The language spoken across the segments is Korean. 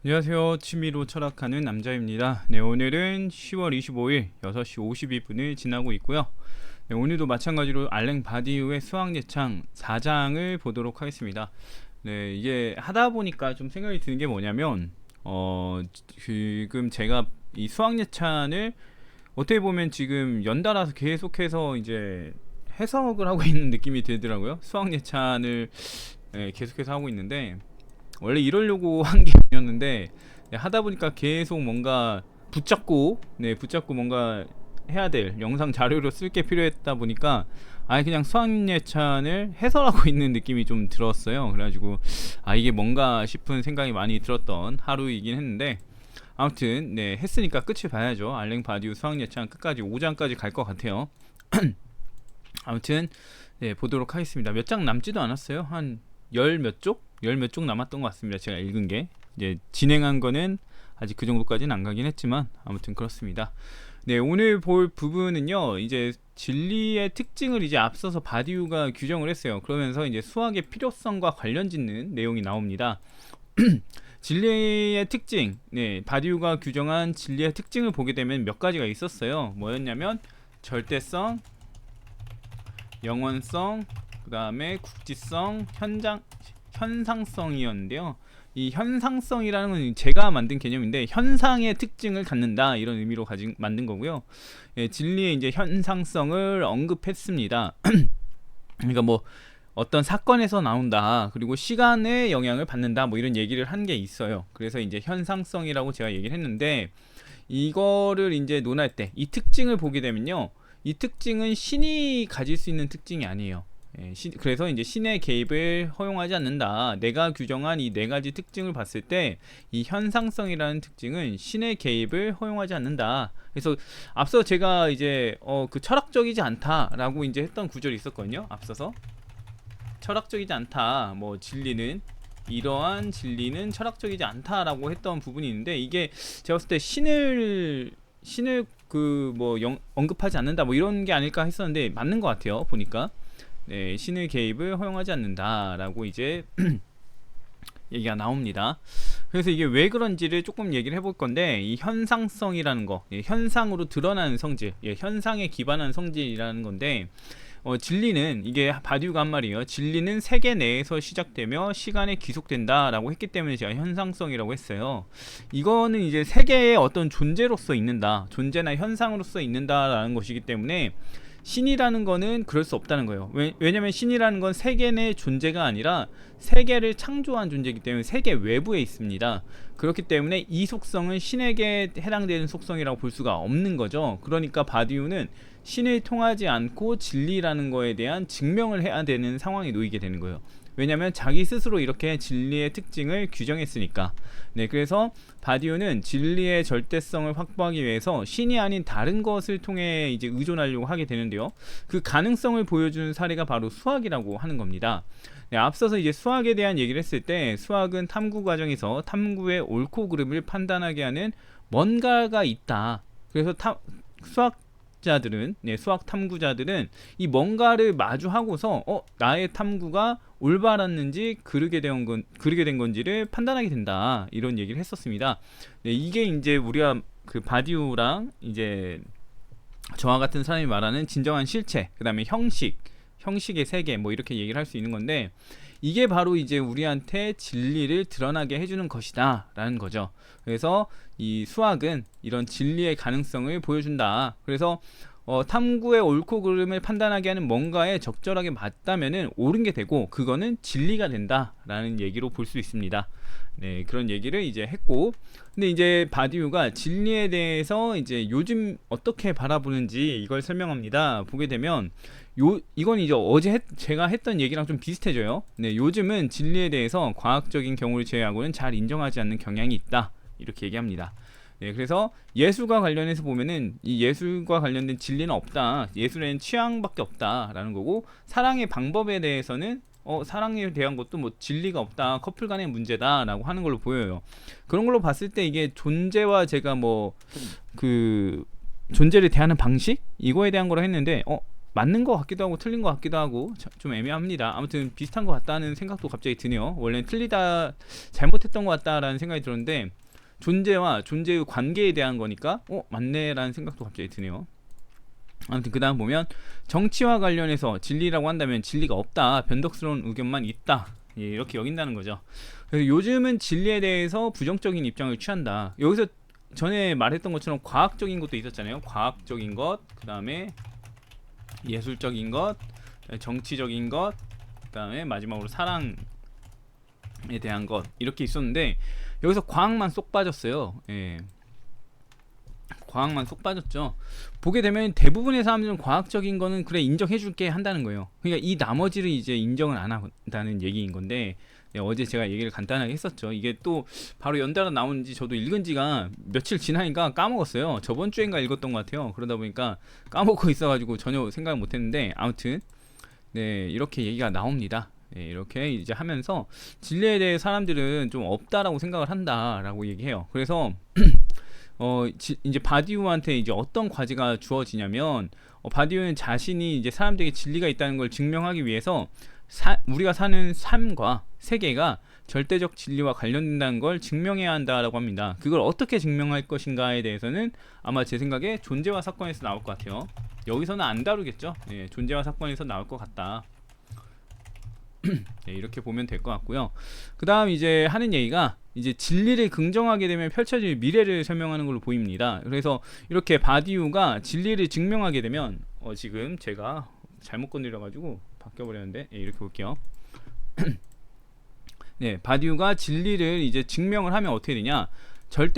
안녕하세요. 취미로 철학하는 남자입니다. 네, 오늘은 10월 25일 6시 52분을 지나고 있고요. 네, 오늘도 마찬가지로 알랭 바디우의 수학예창 4장을 보도록 하겠습니다. 네, 이게 하다 보니까 좀 생각이 드는 게 뭐냐면 지금 제가 이 수학예찬을 어떻게 보면 지금 연달아서 계속해서 이제 해석을 하고 있는 느낌이 들더라고요. 수학예찬을 계속해서 하고 있는데 원래 이러려고 한 게 아니었는데 하다 보니까 계속 뭔가 붙잡고 뭔가 해야 될 영상 자료로 쓸 게 필요했다 보니까 아예 그냥 수학예찬을 해설하고 있는 느낌이 좀 들었어요. 그래가지고 이게 뭔가 싶은 생각이 많이 들었던 하루이긴 했는데 아무튼 네, 했으니까 끝을 봐야죠. 알랭 바디우 수학예찬 끝까지 5장까지 갈 것 같아요. 아무튼 네, 보도록 하겠습니다. 몇 장 남지도 않았어요. 한 열 몇 쪽 남았던 것 같습니다. 제가 읽은 게 이제 진행한 거는 아직 그 정도까지는 안 가긴 했지만 아무튼 그렇습니다. 네, 오늘 볼 부분은요, 이제 진리의 특징을 이제 앞서서 바디우가 규정을 했어요. 그러면서 이제 수학의 필요성과 관련 짓는 내용이 나옵니다. 진리의 특징, 네, 바디우가 규정한 진리의 특징을 보게 되면 몇 가지가 있었어요. 뭐였냐면 절대성, 영원성, 그 다음에 국지성, 현상성이었는데요. 이 현상성이라는 건 제가 만든 개념인데 현상의 특징을 갖는다 이런 의미로 만든 거고요. 예, 진리의 이제 현상성을 언급했습니다. 그러니까 뭐 어떤 사건에서 나온다, 그리고 시간의 영향을 받는다, 뭐 이런 얘기를 한 게 있어요. 그래서 이제 현상성이라고 제가 얘기를 했는데 이거를 이제 논할 때 이 특징을 보게 되면요, 이 특징은 신이 가질 수 있는 특징이 아니에요. 그래서 이제 신의 개입을 허용하지 않는다. 내가 규정한 이 네 가지 특징을 봤을 때 이 현상성이라는 특징은 신의 개입을 허용하지 않는다. 그래서 앞서 제가 이제 그 철학적이지 않다라고 이제 했던 구절이 있었거든요. 앞서서 철학적이지 않다. 뭐 진리는 이러한 진리는 철학적이지 않다라고 했던 부분이 있는데 이게 제가 봤을 때 신을 그 뭐 언급하지 않는다 뭐 이런 게 아닐까 했었는데 맞는 것 같아요. 보니까. 네, 신의 개입을 허용하지 않는다라고 이제 얘기가 나옵니다. 그래서 이게 왜 그런지를 조금 얘기를 해볼 건데 이 현상성이라는 거, 현상으로 드러나는 성질, 현상에 기반한 성질이라는 건데 진리는 이게 바디우가 한 말이에요. 진리는 세계 내에서 시작되며 시간에 귀속된다라고 했기 때문에 제가 현상성이라고 했어요. 이거는 이제 세계의 어떤 존재로서 있는다, 존재나 현상으로서 있는다라는 것이기 때문에 신이라는 거는 그럴 수 없다는 거예요. 왜냐면 신이라는 건 세계 내 존재가 아니라 세계를 창조한 존재이기 때문에 세계 외부에 있습니다. 그렇기 때문에 이 속성은 신에게 해당되는 속성이라고 볼 수가 없는 거죠. 그러니까 바디우는 신을 통하지 않고 진리라는 거에 대한 증명을 해야 되는 상황에 놓이게 되는 거예요. 왜냐면 자기 스스로 이렇게 진리의 특징을 규정했으니까. 네, 그래서 바디우는 진리의 절대성을 확보하기 위해서 신이 아닌 다른 것을 통해 이제 의존하려고 하게 되는데요. 그 가능성을 보여주는 사례가 바로 수학이라고 하는 겁니다. 네, 앞서서 이제 수학에 대한 얘기를 했을 때 수학은 탐구 과정에서 탐구의 옳고 그름을 판단하게 하는 뭔가가 있다. 그래서 수학 탐구자들은 이 뭔가를 마주하고서 나의 탐구가 올바랐는지 그르게 된 건지를 판단하게 된다. 이런 얘기를 했었습니다. 네, 이게 이제 우리가 그 바디우랑 이제 저와 같은 사람이 말하는 진정한 실체, 그다음에 형식의 세계 뭐 이렇게 얘기를 할 수 있는 건데 이게 바로 이제 우리한테 진리를 드러나게 해주는 것이다 라는 거죠. 그래서 이 수학은 이런 진리의 가능성을 보여준다. 그래서 탐구의 옳고 그름을 판단하게 하는 뭔가에 적절하게 맞다면은 옳은 게 되고 그거는 진리가 된다 라는 얘기로 볼 수 있습니다. 네, 그런 얘기를 이제 했고, 근데 이제 바디우가 진리에 대해서 이제 요즘 어떻게 바라보는지 이걸 설명합니다. 보게 되면 이건 이제 제가 했던 얘기랑 좀 비슷해져요. 네, 요즘은 진리에 대해서 과학적인 경우를 제외하고는 잘 인정하지 않는 경향이 있다. 이렇게 얘기합니다. 네, 그래서 예술과 관련해서 보면은 이 예술과 관련된 진리는 없다. 예술에는 취향밖에 없다라는 거고, 사랑의 방법에 대해서는 사랑에 대한 것도 뭐 진리가 없다, 커플 간의 문제다라고 하는 걸로 보여요. 그런 걸로 봤을 때 이게 존재와 제가 뭐 그 존재를 대하는 방식 이거에 대한 거로 했는데 맞는 것 같기도 하고 틀린 것 같기도 하고 좀 애매합니다. 아무튼 비슷한 것 같다는 생각도 갑자기 드네요. 원래는 틀리다, 잘못했던 것 같다라는 생각이 들었는데 존재와 존재의 관계에 대한 거니까 맞네라는 생각도 갑자기 드네요. 아무튼 그 다음 보면 정치와 관련해서 진리라고 한다면 진리가 없다, 변덕스러운 의견만 있다, 예, 이렇게 여긴다는 거죠. 그래서 요즘은 진리에 대해서 부정적인 입장을 취한다. 여기서 전에 말했던 것처럼 과학적인 것도 있었잖아요. 과학적인 것, 그 다음에 예술적인 것, 정치적인 것, 그 다음에 마지막으로 사랑에 대한 것, 이렇게 있었는데 여기서 과학만 쏙 빠졌어요. 예. 과학만 쏙 빠졌죠. 보게 되면 대부분의 사람들은 과학적인 거는 그래 인정해줄게 한다는 거예요. 그러니까 이 나머지를 이제 인정을 안 한다는 얘기인 건데, 어제 제가 얘기를 간단하게 했었죠. 이게 또 바로 연달아 나오는지 저도 읽은 지가 며칠 지나니까 까먹었어요. 저번 주인가 읽었던 것 같아요. 그러다 보니까 까먹고 있어가지고 전혀 생각을 못했는데, 아무튼 네, 이렇게 얘기가 나옵니다. 네, 이렇게 이제 하면서 진리에 대해 사람들은 좀 없다라고 생각을 한다라고 얘기해요. 그래서 이제 바디우한테 이제 어떤 과제가 주어지냐면, 바디우는 자신이 이제 사람들에게 진리가 있다는 걸 증명하기 위해서 우리가 사는 삶과 세계가 절대적 진리와 관련된다는 걸 증명해야 한다라고 합니다. 그걸 어떻게 증명할 것인가에 대해서는 아마 제 생각에 존재와 사건에서 나올 것 같아요. 여기서는 안 다루겠죠. 네, 존재와 사건에서 나올 것 같다. 네, 이렇게 보면 될 것 같고요. 그 다음 이제 하는 얘기가 이제 진리를 긍정하게 되면 펼쳐질 미래를 설명하는 걸로 보입니다. 그래서 이렇게 바디우가 진리를 증명하게 되면 지금 제가 잘못 건드려가지고 바뀌어버렸는데, 예, 이렇게 볼게요. 네, 바디우가 진리를 이제 증명을 하면 어떻게 되냐?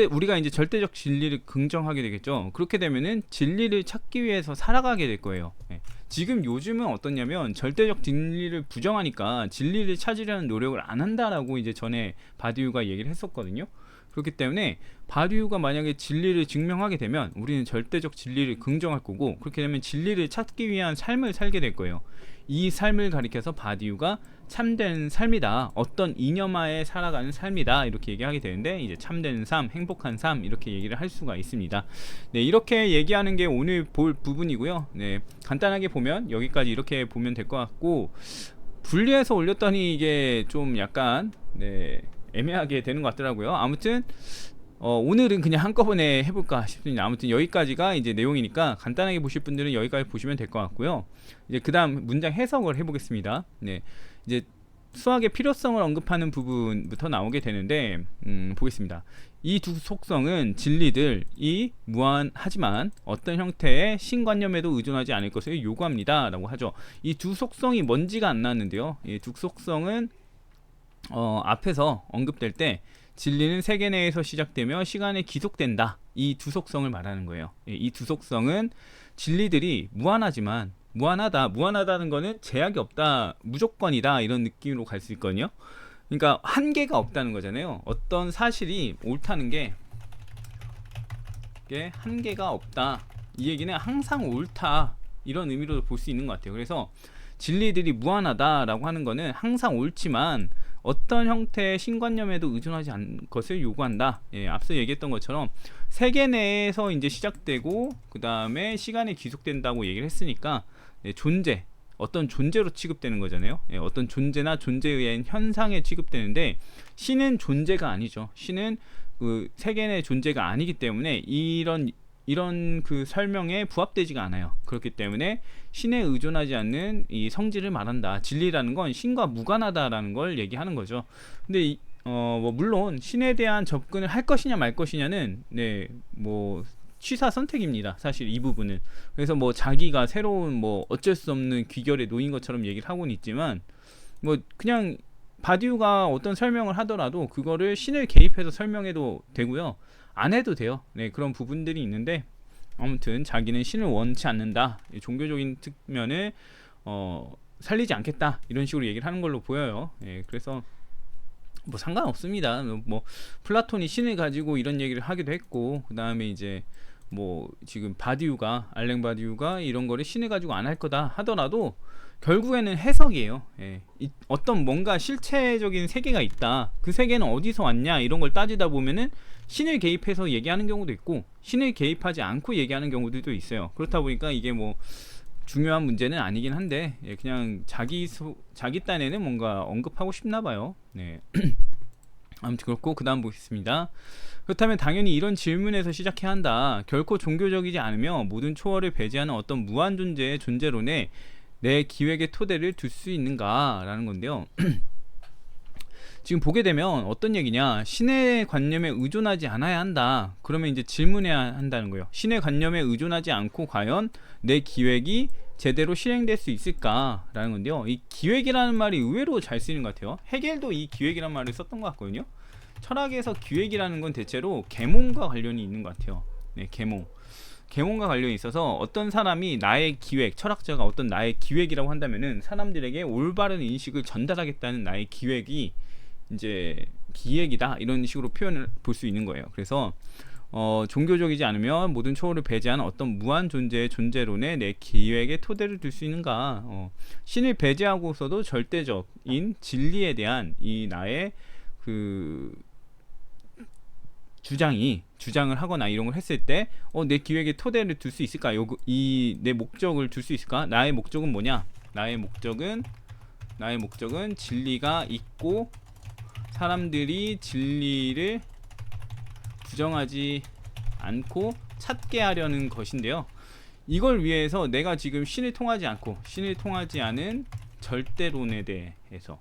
우리가 이제 절대적 진리를 긍정하게 되겠죠. 그렇게 되면은 진리를 찾기 위해서 살아가게 될 거예요. 네. 지금 요즘은 어떻냐면 절대적 진리를 부정하니까 진리를 찾으려는 노력을 안 한다라고 이제 전에 바디우가 얘기를 했었거든요. 그렇기 때문에 바디우가 만약에 진리를 증명하게 되면 우리는 절대적 진리를 긍정할 거고, 그렇게 되면 진리를 찾기 위한 삶을 살게 될 거예요. 이 삶을 가리켜서 바디우가 참된 삶이다, 어떤 이념하에 살아가는 삶이다, 이렇게 얘기하게 되는데, 이제 참된 삶, 행복한 삶, 이렇게 얘기를 할 수가 있습니다. 네, 이렇게 얘기하는 게 오늘 볼 부분이고요. 네, 간단하게 보면 여기까지 이렇게 보면 될 것 같고, 분리해서 올렸더니 이게 좀 약간 애매하게 되는 것 같더라고요. 아무튼 오늘은 그냥 한꺼번에 해볼까 싶습니다. 아무튼 여기까지가 이제 내용이니까 간단하게 보실 분들은 여기까지 보시면 될 것 같고요. 이제 그 다음 문장 해석을 해보겠습니다. 네, 이제 수학의 필요성을 언급하는 부분부터 나오게 되는데, 보겠습니다. 이 두 속성은 진리들이 무한하지만 어떤 형태의 신관념에도 의존하지 않을 것을 요구합니다 라고 하죠. 이 두 속성이 뭔지가 안 나왔는데요, 이 두 속성은 앞에서 언급될 때 진리는 세계 내에서 시작되며 시간에 기속된다, 이 두 속성을 말하는 거예요. 이 두 속성은 진리들이 무한하다는 거는 제약이 없다, 무조건이다, 이런 느낌으로 갈 수 있거든요. 그러니까 한계가 없다는 거잖아요. 어떤 사실이 옳다는 게 한계가 없다, 이 얘기는 항상 옳다, 이런 의미로 볼 수 있는 것 같아요. 그래서 진리들이 무한하다라고 하는 거는 항상 옳지만 어떤 형태의 신관념에도 의존하지 않는 것을 요구한다. 예, 앞서 얘기했던 것처럼 세계 내에서 이제 시작되고 그 다음에 시간이 지속된다고 얘기를 했으니까, 어떤 존재로 취급되는 거잖아요. 예, 어떤 존재나 존재에 의한 현상에 취급되는데, 신은 존재가 아니죠. 신은 그 세계 내 존재가 아니기 때문에 이런 그 설명에 부합되지가 않아요. 그렇기 때문에 신에 의존하지 않는 이 성질을 말한다. 진리라는 건 신과 무관하다라는 걸 얘기하는 거죠. 근데 물론 신에 대한 접근을 할 것이냐 말 것이냐는 취사 선택입니다. 사실 이 부분은. 그래서 자기가 새로운 어쩔 수 없는 귀결에 놓인 것처럼 얘기를 하고는 있지만, 그냥 바디우가 어떤 설명을 하더라도 그거를 신을 개입해서 설명해도 되고요, 안 해도 돼요. 네, 그런 부분들이 있는데, 아무튼 자기는 신을 원치 않는다, 종교적인 측면을 살리지 않겠다, 이런 식으로 얘기를 하는 걸로 보여요. 네, 그래서 상관없습니다. 플라톤이 신을 가지고 이런 얘기를 하기도 했고, 그 다음에 이제 지금 알랭 바디우가 이런 거를 신을 가지고 안 할 거다 하더라도 결국에는 해석이에요. 예. 어떤 뭔가 실체적인 세계가 있다, 그 세계는 어디서 왔냐, 이런 걸 따지다 보면은 신을 개입해서 얘기하는 경우도 있고 신을 개입하지 않고 얘기하는 경우들도 있어요. 그렇다 보니까 이게 중요한 문제는 아니긴 한데 그냥 자기 딴에는 뭔가 언급하고 싶나 봐요. 네. 아무튼 그렇고 그 다음 보겠습니다. 그렇다면 당연히 이런 질문에서 시작해야 한다. 결코 종교적이지 않으며 모든 초월을 배제하는 어떤 무한 존재의 존재론에 내 기획의 토대를 둘 수 있는가 라는 건데요. 지금 보게 되면 어떤 얘기냐, 신의 관념에 의존하지 않아야 한다. 그러면 이제 질문해야 한다는 거예요. 신의 관념에 의존하지 않고 과연 내 기획이 제대로 실행될 수 있을까 라는 건데요. 이 기획이라는 말이 의외로 잘 쓰이는 것 같아요. 헤겔도 이 기획이라는 말을 썼던 것 같거든요. 철학에서 기획이라는 건 대체로 계몽과 관련이 있는 것 같아요. 네, 계몽과 관련이 있어서 어떤 사람이 나의 기획, 철학자가 어떤 나의 기획이라고 한다면은 사람들에게 올바른 인식을 전달하겠다는 나의 기획이 이제 기획이다, 이런 식으로 표현을 볼 수 있는 거예요. 그래서 종교적이지 않으면 모든 초월을 배제하는 어떤 무한 존재의 존재론에 내 기획의 토대를 둘 수 있는가. 신을 배제하고서도 절대적인 진리에 대한 이 나의 그 주장을 하거나 이런 걸 했을 때 내 기획의 토대를 둘 수 있을까? 이 내 목적을 둘 수 있을까? 나의 목적은 뭐냐? 나의 목적은 진리가 있고 사람들이 진리를 부정하지 않고 찾게 하려는 것인데요. 이걸 위해서 내가 지금 신을 통하지 않은 절대론에 대해서,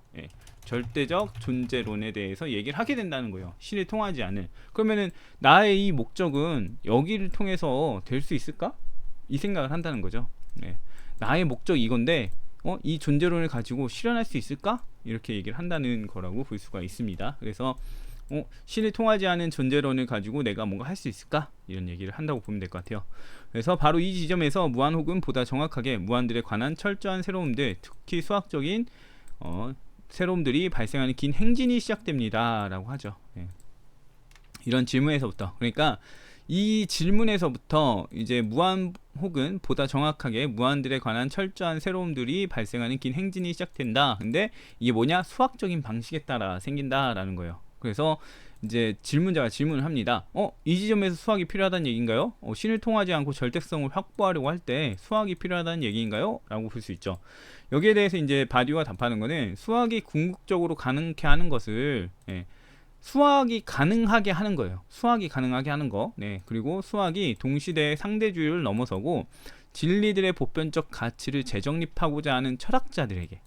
절대적 존재론에 대해서 얘기를 하게 된다는 거예요. 신을 통하지 않은. 그러면은 나의 이 목적은 여기를 통해서 될 수 있을까? 이 생각을 한다는 거죠. 나의 목적이 이건데 이 존재론을 가지고 실현할 수 있을까? 이렇게 얘기를 한다는 거라고 볼 수가 있습니다. 그래서 신을 통하지 않은 존재론을 가지고 내가 뭔가 할 수 있을까? 이런 얘기를 한다고 보면 될 것 같아요. 그래서 바로 이 지점에서 무한 혹은 보다 정확하게 무한들에 관한 철저한 새로움들, 특히 수학적인 새로움들이 발생하는 긴 행진이 시작됩니다 라고 하죠. 이런 질문에서부터, 그러니까 이 질문에서부터 이제 무한 혹은 보다 정확하게 무한들에 관한 철저한 새로움들이 발생하는 긴 행진이 시작된다. 근데 이게 뭐냐? 수학적인 방식에 따라 생긴다라는 거예요. 그래서 이제 질문자가 질문을 합니다. 이 지점에서 수학이 필요하다는 얘기인가요? 신을 통하지 않고 절대성을 확보하려고 할 때 수학이 필요하다는 얘기인가요? 라고 볼 수 있죠. 여기에 대해서 이제 바디오가 답하는 거는 수학이 궁극적으로 가능케 하는 것을 수학이 가능하게 하는 거예요. 수학이 가능하게 하는 거. 그리고 수학이 동시대의 상대주의를 넘어서고 진리들의 보편적 가치를 재정립하고자 하는 철학자들에게,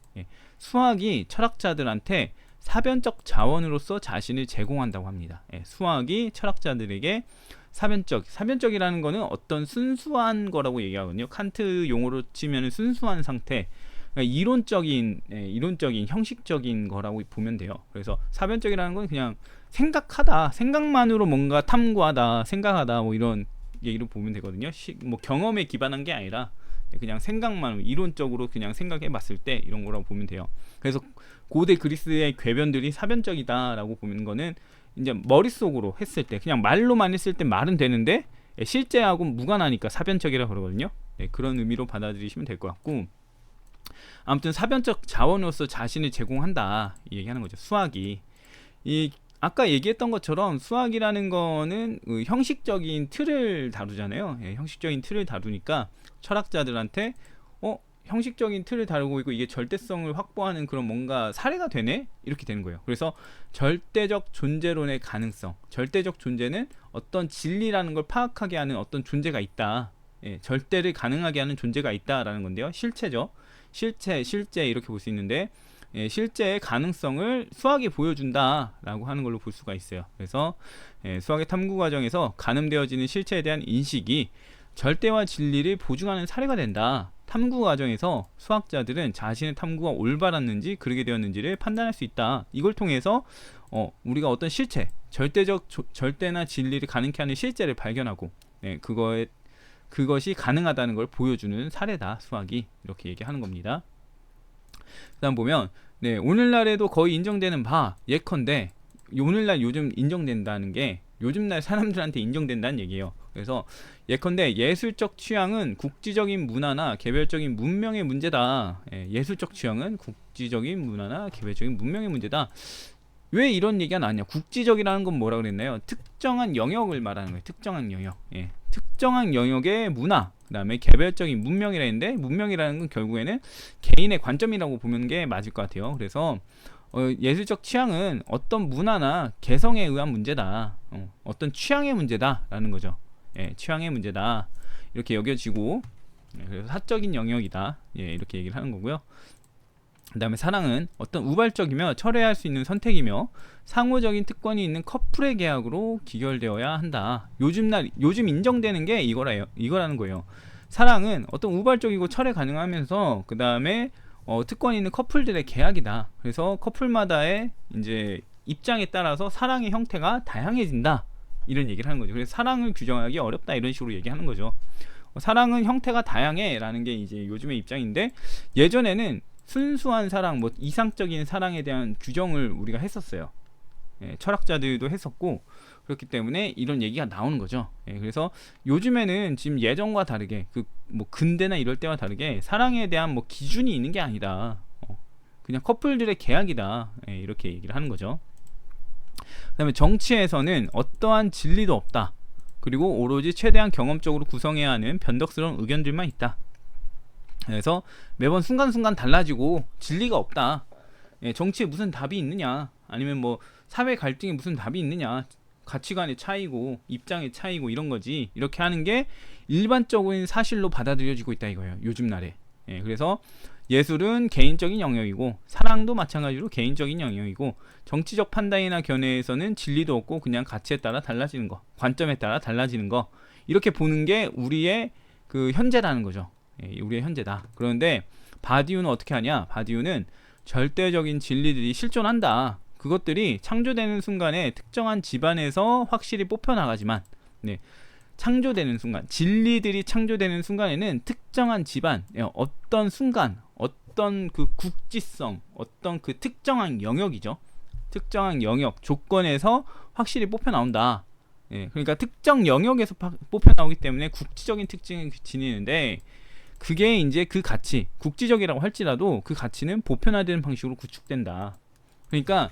수학이 철학자들한테 사변적 자원으로서 자신을 제공한다고 합니다. 수학이 철학자들에게 사변적이라는 거는 어떤 순수한 거라고 얘기하거든요. 칸트 용어로 치면 순수한 상태, 그러니까 이론적인 형식적인 거라고 보면 돼요. 그래서 사변적이라는 건 그냥 생각만으로 뭔가 탐구하다, 생각하다, 뭐 이런 얘기로 보면 되거든요. 뭐 경험에 기반한 게 아니라 그냥 생각만, 이론적으로 그냥 생각해 봤을 때 이런 거라고 보면 돼요. 그래서 고대 그리스의 궤변들이 사변적이다라고 보는 거는 이제 머릿속으로 했을 때, 그냥 말로만 했을 때 말은 되는데 실제하고 무관하니까 사변적이라고 그러거든요. 그런 의미로 받아들이시면 될 것 같고, 아무튼 사변적 자원으로서 자신을 제공한다, 이 얘기하는 거죠. 수학이 아까 얘기했던 것처럼 수학이라는 거는 형식적인 틀을 다루잖아요. 형식적인 틀을 다루니까 철학자들한테 형식적인 틀을 다루고 있고 이게 절대성을 확보하는 그런 뭔가 사례가 되네? 이렇게 되는 거예요. 그래서 절대적 존재론의 가능성, 절대적 존재는 어떤 진리라는 걸 파악하게 하는 어떤 존재가 있다, 절대를 가능하게 하는 존재가 있다라는 건데요. 실체죠. 실제 이렇게 볼 수 있는데, 실제의 가능성을 수학이 보여준다라고 하는 걸로 볼 수가 있어요. 그래서 수학의 탐구 과정에서 가늠되어지는 실체에 대한 인식이 절대와 진리를 보증하는 사례가 된다. 탐구 과정에서 수학자들은 자신의 탐구가 올바랐는지 그르게 되었는지를 판단할 수 있다. 이걸 통해서 우리가 어떤 실체, 절대나 진리를 가능케 하는 실제를 발견하고 그것이 가능하다는 걸 보여주는 사례다, 수학이. 이렇게 얘기하는 겁니다. 그 다음 보면 오늘날에도 거의 인정되는 바, 예컨대 오늘날 요즘 인정된다는 게 요즘날 사람들한테 인정된다는 얘기예요. 그래서 예컨대 예술적 취향은 국지적인 문화나 개별적인 문명의 문제다. 예술적 취향은 국지적인 문화나 개별적인 문명의 문제다. 왜 이런 얘기가 나왔냐? 국지적이라는 건 뭐라 그랬나요? 특정한 영역을 말하는 거예요. 특정한 영역. 예. 특정한 영역의 문화, 그다음에 개별적인 문명이라 했는데, 문명이라는 건 결국에는 개인의 관점이라고 보는 게 맞을 것 같아요. 그래서 예술적 취향은 어떤 문화나 개성에 의한 문제다. 어떤 취향의 문제다라는 거죠. 예, 취향의 문제다. 이렇게 여겨지고, 그래서 사적인 영역이다. 예, 이렇게 얘기를 하는 거고요. 그 다음에 사랑은 어떤 우발적이며 철회할 수 있는 선택이며 상호적인 특권이 있는 커플의 계약으로 기결되어야 한다. 요즘 인정되는 게 이거라는 거예요. 사랑은 어떤 우발적이고 철회 가능하면서 그 다음에 특권이 있는 커플들의 계약이다. 그래서 커플마다의 이제 입장에 따라서 사랑의 형태가 다양해진다. 이런 얘기를 하는 거죠. 그래서 사랑을 규정하기 어렵다. 이런 식으로 얘기하는 거죠. 사랑은 형태가 다양해 라는 게 이제 요즘의 입장인데, 예전에는 순수한 사랑, 뭐 이상적인 사랑에 대한 규정을 우리가 했었어요. 예, 철학자들도 했었고, 그렇기 때문에 이런 얘기가 나오는 거죠. 예, 그래서 요즘에는 지금 예전과 다르게 뭐 근대나 이럴 때와 다르게 사랑에 대한 뭐 기준이 있는 게 아니다. 그냥 커플들의 계약이다. 예, 이렇게 얘기를 하는 거죠. 그다음에 정치에서는 어떠한 진리도 없다. 그리고 오로지 최대한 경험적으로 구성해야 하는 변덕스러운 의견들만 있다. 그래서 매번 순간순간 달라지고 진리가 없다. 예, 정치에 무슨 답이 있느냐, 아니면 뭐 사회 갈등에 무슨 답이 있느냐, 가치관의 차이고 입장의 차이고 이런 거지, 이렇게 하는 게 일반적인 사실로 받아들여지고 있다 이거예요, 요즘 날에. 예, 그래서 예술은 개인적인 영역이고 사랑도 마찬가지로 개인적인 영역이고, 정치적 판단이나 견해에서는 진리도 없고 그냥 가치에 따라 달라지는 거, 관점에 따라 달라지는 거, 이렇게 보는 게 우리의 그 현재라는 거죠. 예, 우리의 현재다. 그런데 바디우는 어떻게 하냐? 바디우는 절대적인 진리들이 실존한다. 그것들이 창조되는 순간에 특정한 집안에서 확실히 뽑혀나가지만, 네, 창조되는 순간, 진리들이 창조되는 순간에는 특정한 집안, 어떤 순간, 어떤 그 국지성, 어떤 그 특정한 영역이죠. 특정한 영역, 조건에서 확실히 뽑혀나온다. 예, 그러니까 특정 영역에서 뽑혀나오기 때문에 국지적인 특징을 지니는데, 그게 이제 그 가치, 국지적이라고 할지라도 그 가치는 보편화되는 방식으로 구축된다. 그러니까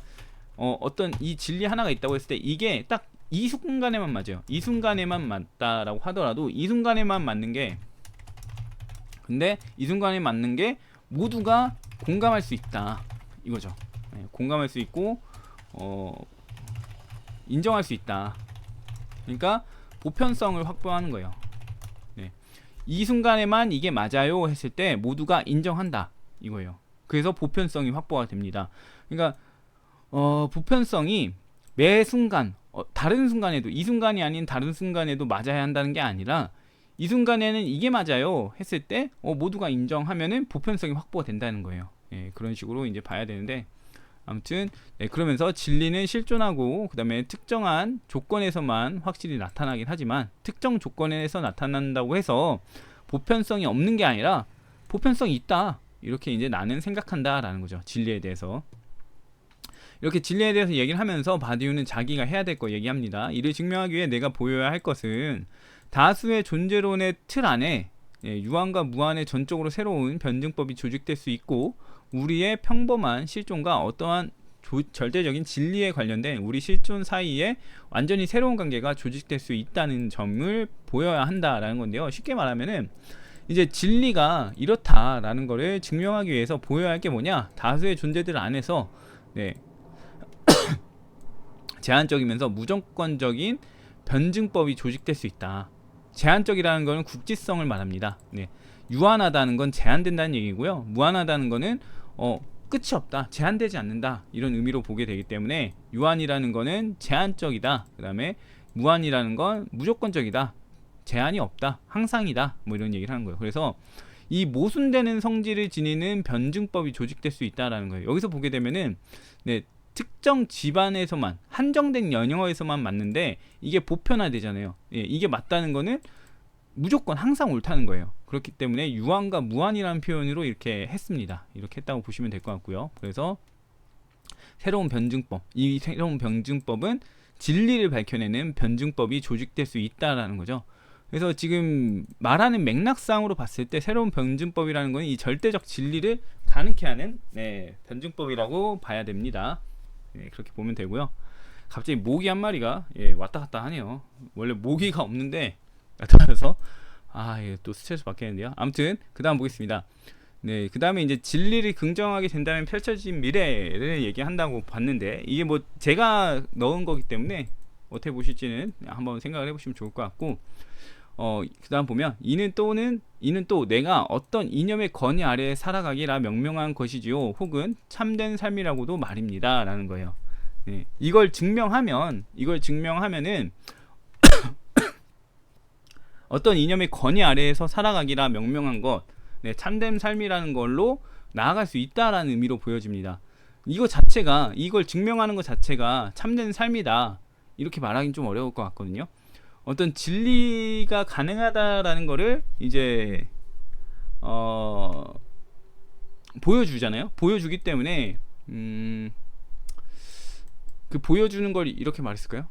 어떤 이 진리 하나가 있다고 했을 때 이게 딱 이 순간에만 맞아요. 이 순간에만 맞다라고 하더라도 이 순간에만 맞는 게, 근데 이 순간에 맞는 게 모두가 공감할 수 있다 이거죠. 네, 공감할 수 있고 인정할 수 있다. 그러니까 보편성을 확보하는 거예요. 네. 이 순간에만 이게 맞아요 했을 때 모두가 인정한다 이거예요. 그래서 보편성이 확보가 됩니다. 그러니까 보편성이 매 순간, 다른 순간에도, 이 순간이 아닌 다른 순간에도 맞아야 한다는 게 아니라, 이 순간에는 이게 맞아요 했을 때 모두가 인정하면은 보편성이 확보가 된다는 거예요. 예, 그런 식으로 이제 봐야 되는데, 아무튼 네, 그러면서 진리는 실존하고 그 다음에 특정한 조건에서만 확실히 나타나긴 하지만, 특정 조건에서 나타난다고 해서 보편성이 없는 게 아니라 보편성이 있다, 이렇게 이제 나는 생각한다 라는 거죠. 진리에 대해서. 이렇게 진리에 대해서 얘기를 하면서 바디우는 자기가 해야 될 거 얘기합니다. 이를 증명하기 위해 내가 보여야 할 것은 다수의 존재론의 틀 안에 유한과 무한의 전적으로 새로운 변증법이 조직될 수 있고, 우리의 평범한 실존과 어떠한 절대적인 진리에 관련된 우리 실존 사이에 완전히 새로운 관계가 조직될 수 있다는 점을 보여야 한다라는 건데요. 쉽게 말하면은 이제 진리가 이렇다라는 거를 증명하기 위해서 보여야 할 게 뭐냐? 다수의 존재들 안에서 제한적이면서 무조건적인 변증법이 조직될 수 있다. 제한적이라는 것은 국지성을 말합니다. 네. 유한하다는 건 제한된다는 얘기고요. 무한하다는 것은 끝이 없다, 제한되지 않는다, 이런 의미로 보게 되기 때문에 유한이라는 것은 제한적이다. 그 다음에 무한이라는 건 무조건적이다, 제한이 없다, 항상이다, 뭐 이런 얘기를 하는 거예요. 그래서 이 모순되는 성질을 지니는 변증법이 조직될 수 있다라는 거예요. 여기서 보게 되면은 특정 집안에서만, 한정된 영역에서만 맞는데 이게 보편화되잖아요. 예, 이게 맞다는 거는 무조건 항상 옳다는 거예요. 그렇기 때문에 유한과 무한이라는 표현으로 이렇게 했습니다. 이렇게 했다고 보시면 될 것 같고요. 그래서 새로운 변증법, 이 새로운 변증법은 진리를 밝혀내는 변증법이 조직될 수 있다라는 거죠. 그래서 지금 말하는 맥락상으로 봤을 때 새로운 변증법이라는 건 이 절대적 진리를 가능케 하는 변증법이라고 봐야 됩니다. 예, 그렇게 보면 되고요. 갑자기 모기 한 마리가 왔다 갔다 하네요. 원래 모기가 없는데 나타나서 또 스트레스 받겠는데요. 아무튼 그 다음 보겠습니다. 네, 그 다음에 이제 진리를 긍정하게 된다면 펼쳐진 미래를 얘기한다고 봤는데, 이게 뭐 제가 넣은 거기 때문에 어떻게 보실지는 한번 생각을 해보시면 좋을 것 같고, 그 다음 보면 이는 또 내가 어떤 이념의 권위 아래에 살아가기라 명명한 것이지요, 혹은 참된 삶이라고도 말입니다 라는 거예요. 네, 이걸 증명하면은 어떤 이념의 권위 아래에서 살아가기라 명명한 것, 네, 참된 삶이라는 걸로 나아갈 수 있다라는 의미로 보여집니다. 이걸 증명하는 것 자체가 참된 삶이다 이렇게 말하기는 좀 어려울 것 같거든요. 어떤 진리가 가능하다라는 거를 이제 보여주잖아요. 보여주기 때문에 그 보여주는 걸 이렇게 말했을까요?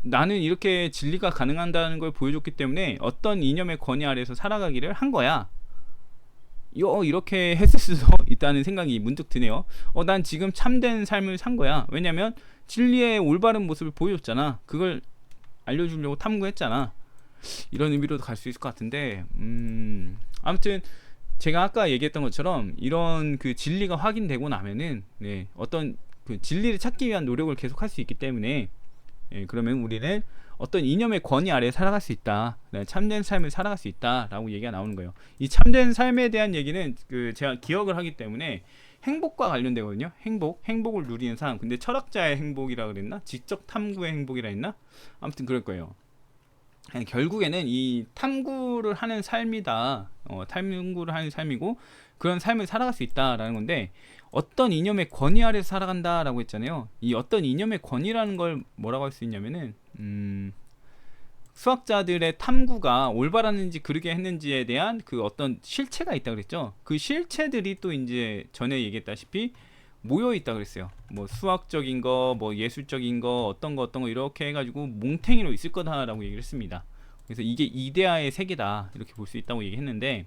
나는 이렇게 진리가 가능한다는 걸 보여줬기 때문에 어떤 이념의 권위 아래에서 살아가기를 한 거야. 이렇게 했을 수도 있다는 생각이 문득 드네요. 난 지금 참된 삶을 산 거야. 왜냐면 진리의 올바른 모습을 보여줬잖아. 그걸 알려주려고 탐구했잖아. 이런 의미로도 갈 수 있을 것 같은데, 아무튼 제가 아까 얘기했던 것처럼 이런 그 진리가 확인되고 나면은 어떤 그 진리를 찾기 위한 노력을 계속 할 수 있기 때문에, 그러면 우리는 어떤 이념의 권위 아래에 살아갈 수 있다, 참된 삶을 살아갈 수 있다 라고 얘기가 나오는 거예요. 이 참된 삶에 대한 얘기는 제가 기억을 하기 때문에 행복과 관련되거든요. 행복을 누리는 삶. 근데 철학자의 행복이라 그랬나? 지적 탐구의 행복이라 했나? 아무튼 그럴 거예요. 결국에는 이 탐구를 하는 삶이다. 탐구를 하는 삶이고 그런 삶을 살아갈 수 있다라는 건데, 어떤 이념의 권위 아래서 살아간다라고 했잖아요. 이 어떤 이념의 권위라는 걸 뭐라고 할 수 있냐면은 수학자들의 탐구가 올바랐는지 그르게 했는지에 대한 그 어떤 실체가 있다 그랬죠. 그 실체들이 또 이제 전에 얘기했다시피 모여 있다 그랬어요. 뭐 수학적인 거, 뭐 예술적인 거, 어떤 거 이렇게 해가지고 뭉탱이로 있을 거다라고 얘기를 했습니다. 그래서 이게 이데아의 세계다 이렇게 볼 수 있다고 얘기했는데,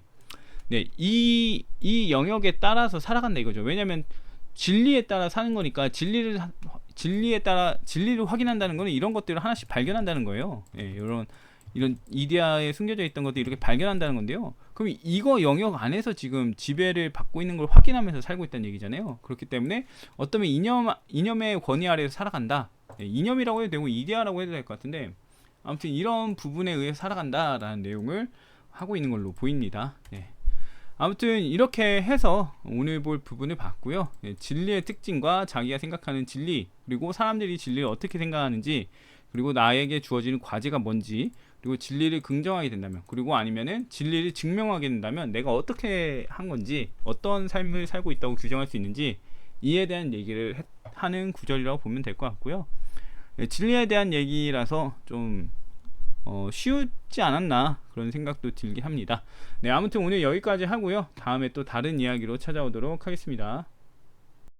네, 이 영역에 따라서 살아간다 이거죠. 왜냐하면 진리에 따라 사는 거니까 진리를 확인한다는 거는 이런 것들을 하나씩 발견한다는 거예요. 이런 이데아에 숨겨져 있던 것들 이렇게 발견한다는 건데요. 그럼 이거 영역 안에서 지금 지배를 받고 있는 걸 확인하면서 살고 있다는 얘기잖아요. 그렇기 때문에 어쩌면 이념의 권위 아래에서 살아간다. 이념이라고 해도 되고 이데아라고 해도 될 것 같은데, 아무튼 이런 부분에 의해 살아간다라는 내용을 하고 있는 걸로 보입니다. 아무튼 이렇게 해서 오늘 볼 부분을 봤고요. 진리의 특징과 자기가 생각하는 진리, 그리고 사람들이 진리를 어떻게 생각하는지, 그리고 나에게 주어지는 과제가 뭔지, 그리고 진리를 긍정하게 된다면, 그리고 아니면은 진리를 증명하게 된다면 내가 어떻게 한 건지, 어떤 삶을 살고 있다고 규정할 수 있는지, 이에 대한 얘기를 하는 구절이라고 보면 될 것 같고요. 진리에 대한 얘기라서 좀 쉬우지 않았나 그런 생각도 들긴 합니다. 아무튼 오늘 여기까지 하고요. 다음에 또 다른 이야기로 찾아오도록 하겠습니다.